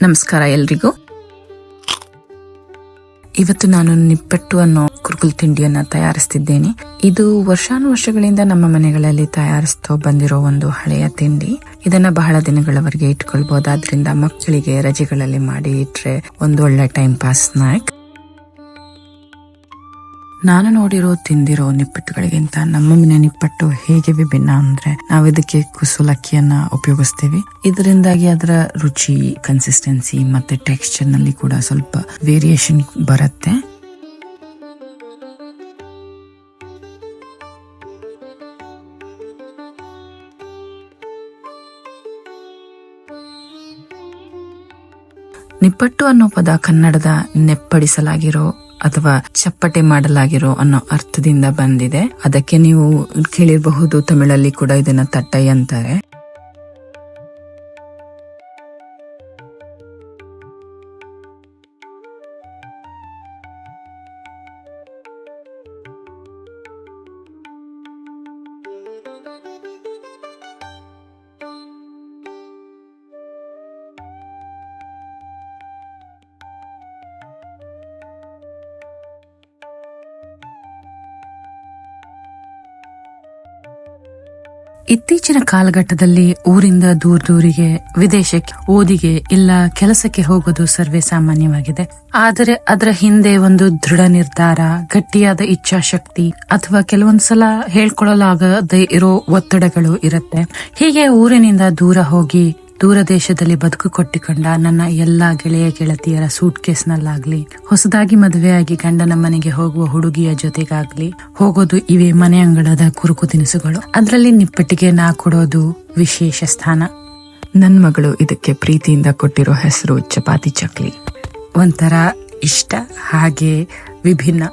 ನಮಸ್ಕಾರ ಎಲ್ರಿಗೂ. ಇವತ್ತು ನಾನು ನಿಪ್ಪಟ್ಟು ಅನ್ನೋ ಕುರುಕುಲು ತಿಂಡಿಯನ್ನ ತಯಾರಿಸ್ತಿದ್ದೇನೆ. ಇದು ವರ್ಷಾನುವರ್ಷಗಳಿಂದ ನಮ್ಮ ಮನೆಗಳಲ್ಲಿ ತಯಾರಿಸ್ತಾ ಬಂದಿರೋ ಒಂದು ಹಳೆಯ ತಿಂಡಿ. ಇದನ್ನ ಬಹಳ ದಿನಗಳವರೆಗೆ ಇಟ್ಕೊಳ್ಬಹುದಾದ್ರಿಂದ ಮಕ್ಕಳಿಗೆ ರಜೆಗಳಲ್ಲಿ ಮಾಡಿ ಇಟ್ರೆ ಒಂದು ಒಳ್ಳೆ ಟೈಮ್ ಪಾಸ್ ಸ್ನಾಕ್. ನಾನು ನೋಡಿರೋ ತಿಂದಿರೋ ನಿಪ್ಪಟ್ಟುಗಳಿಗಿಂತ ನಮ್ಮ ಮನೆ ನಿಪ್ಪಟ್ಟು ಹೇಗೆ ವಿಭಿನ್ನ ಅಂದ್ರೆ ನಾವು ಇದಕ್ಕೆ ಕುಸುಲಕ್ಕಿಯನ್ನ ಉಪಯೋಗಿಸ್ತೀವಿ. ಇದರಿಂದಾಗಿ ಅದರ ರುಚಿ, ಕನ್ಸಿಸ್ಟೆನ್ಸಿ ಮತ್ತೆ ಟೆಕ್ಸ್ಚರ್ ನಲ್ಲಿ ಕೂಡ ಸ್ವಲ್ಪ ವೇರಿಯೇಷನ್ ಬರುತ್ತೆ. ನಿಪ್ಪಟ್ಟು ಅನ್ನೋ ಪದ ಕನ್ನಡದ ನೆಪ್ಪಡಿಸಲಾಗಿರೋ ಅಥವಾ ಚಪ್ಪಟೆ ಮಾಡಲಾಗಿರೋ ಅನ್ನೋ ಅರ್ಥದಿಂದ ಬಂದಿದೆ. ಅದಕ್ಕೆ ನೀವು ಕೇಳಿರಬಹುದು, ತಮಿಳಲ್ಲಿ ಕೂಡ ಇದನ್ನ ತಟ್ಟೈ ಅಂತಾರೆ. ಇತ್ತೀಚಿನ ಕಾಲಘಟ್ಟದಲ್ಲಿ ಊರಿಂದ ದೂರಿಗೆ ವಿದೇಶಕ್ಕೆ, ಓದಿಗೆ ಇಲ್ಲ ಕೆಲಸಕ್ಕೆ ಹೋಗೋದು ಸರ್ವೇ ಸಾಮಾನ್ಯವಾಗಿದೆ. ಆದರೆ ಅದರ ಹಿಂದೆ ಒಂದು ದೃಢ ನಿರ್ಧಾರ, ಗಟ್ಟಿಯಾದ ಇಚ್ಛಾಶಕ್ತಿ ಅಥವಾ ಕೆಲವೊಂದ್ಸಲ ಹೇಳ್ಕೊಳ್ಳಲಾಗದೇ ಇರೋ ಒತ್ತಡಗಳು ಇರುತ್ತೆ. ಹೀಗೆ ಊರಿನಿಂದ ದೂರ ಹೋಗಿ ದೂರ ದೇಶದಲ್ಲಿ ಬದುಕು ಕೊಟ್ಟಿಕೊಂಡ ನನ್ನ ಎಲ್ಲಾ ಗೆಳೆಯ ಗೆಳತಿಯರ ಸೂಟ್ ಕೇಸ್ನಲ್ಲಾಗ್ಲಿ, ಹೊಸದಾಗಿ ಮದುವೆಯಾಗಿ ಗಂಡನ ಮನೆಗೆ ಹೋಗುವ ಹುಡುಗಿಯ ಜೊತೆಗಾಗ್ಲಿ ಹೋಗೋದು ಇವೇ ಮನೆ ಅಂಗಳದ ಕುರುಕು ತಿನಿಸುಗಳು. ಅದರಲ್ಲಿ ನಿಪ್ಪಟ್ಟಿಗೆ ನಾ ಕೊಡೋದು ವಿಶೇಷ ಸ್ಥಾನ. ನನ್ ಮಗಳು ಇದಕ್ಕೆ ಪ್ರೀತಿಯಿಂದ ಕೊಟ್ಟಿರೋ ಹೆಸರು ಚಪಾತಿ ಚಕ್ಲಿ. ಒಂಥರ ಇಷ್ಟ, ಹಾಗೆ ವಿಭಿನ್ನ.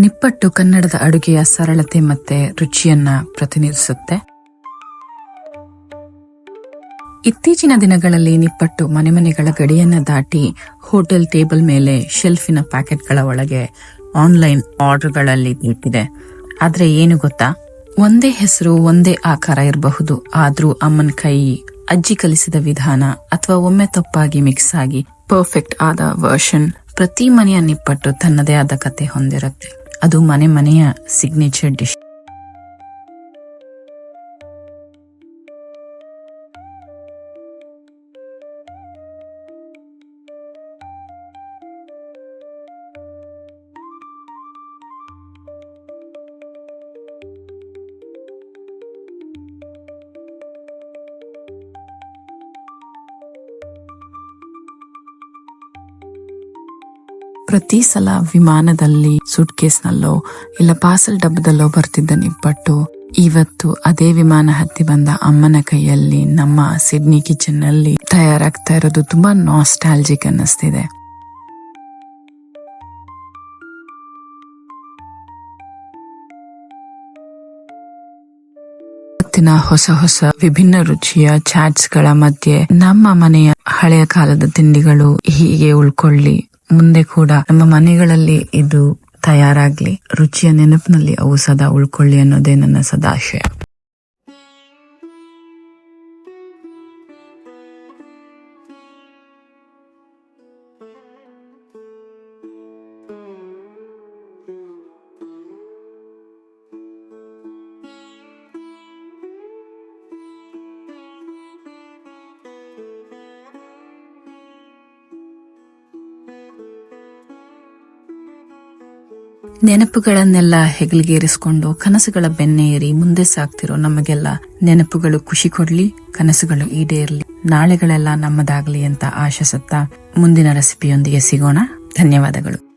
ನಿಪ್ಪಟ್ಟು ಕನ್ನಡದ ಅಡುಗೆಯ ಸರಳತೆ ಮತ್ತೆ ರುಚಿಯನ್ನ ಪ್ರತಿನಿಧಿಸುತ್ತೆ. ಇತ್ತೀಚಿನ ದಿನಗಳಲ್ಲಿ ನಿಪ್ಪಟ್ಟು ಮನೆಗಳ ಗಡಿಯನ್ನ ದಾಟಿ ಹೋಟೆಲ್ ಟೇಬಲ್ ಮೇಲೆ, ಶೆಲ್ಫಿನ ಪ್ಯಾಕೆಟ್ಗಳ ಒಳಗೆ, ಆನ್ಲೈನ್ ಆರ್ಡರ್ಗಳಲ್ಲಿ ನಿಂತಿದೆ. ಆದ್ರೆ ಏನು ಗೊತ್ತಾ, ಒಂದೇ ಹೆಸರು, ಒಂದೇ ಆಕಾರ ಇರಬಹುದು, ಆದ್ರೂ ಅಮ್ಮನ ಕೈ, ಅಜ್ಜಿ ಕಲಿಸಿದ ವಿಧಾನ ಅಥವಾ ಒಮ್ಮೆ ತಪ್ಪಾಗಿ ಮಿಕ್ಸ್ ಆಗಿ ಪರ್ಫೆಕ್ಟ್ ಆದ ವರ್ಷನ್, ಪ್ರತಿ ಮನೆಯ ನಿಪ್ಪಟ್ಟು ತನ್ನದೇ ಆದ ಕತೆ ಹೊಂದಿರುತ್ತೆ. ಅದು ಮನೆಯ ಸಿಗ್ನೇಚರ್ ಡಿಶ್. ಪ್ರತಿ ಸಲ ವಿಮಾನದಲ್ಲಿ, ಸೂಟ್ ಕೇಸ್ನಲ್ಲೋ ಇಲ್ಲ ಪಾರ್ಸಲ್ ಡಬ್ಬದಲ್ಲೋ ಬರ್ತಿದ್ದ ನಿಪ್ಪಟ್ಟು ಇವತ್ತು ಅದೇ ವಿಮಾನ ಹತ್ತಿ ಬಂದ ಅಮ್ಮನ ಕೈಯಲ್ಲಿ ನಮ್ಮ ಸಿಡ್ನಿ ಕಿಚನ್ ನಲ್ಲಿ ತಯಾರಾಗ್ತಾ ಇರೋದು ತುಂಬಾ ನಾಸ್ಟಾಲ್ಜಿಕ್ ಅನ್ನಿಸ್ತಿದೆ. ಹೊಸ ವಿಭಿನ್ನ ರುಚಿಯ ಚಾಟ್ಸ್ ಗಳ ಮಧ್ಯೆ ನಮ್ಮ ಮನೆಯ ಹಳೆಯ ಕಾಲದ ತಿಂಡಿಗಳು ಹೀಗೆ ಉಳ್ಕೊಳ್ಳಿ, ಮುಂದೆ ಕೂಡ ನಮ್ಮ ಮನೆಗಳಲ್ಲಿ ಇದು ತಯಾರಾಗ್ಲಿ, ರುಚಿಯ ನೆನಪಿನಲ್ಲಿ ಅವು ಸದಾ ಉಳ್ಕೊಳ್ಳಿ ಅನ್ನೋದೇ ನನ್ನ ಸದಾಶಯ. ನೆನಪುಗಳನ್ನೆಲ್ಲ ಹೆಗಲಿಗೇರಿಸಿಕೊಂಡು ಕನಸುಗಳ ಬೆನ್ನೆ ಏರಿ ಮುಂದೆ ಸಾಗ್ತಿರೋ ನಮಗೆಲ್ಲ ನೆನಪುಗಳು ಖುಷಿ ಕೊಡ್ಲಿ, ಕನಸುಗಳು ಈಡೇರ್ಲಿ, ನಾಳೆಗಳೆಲ್ಲ ನಮ್ಮದಾಗ್ಲಿ ಅಂತ ಆಶಿಸುತ್ತಾ ಮುಂದಿನ ರೆಸಿಪಿಯೊಂದಿಗೆ ಸಿಗೋಣ. ಧನ್ಯವಾದಗಳು.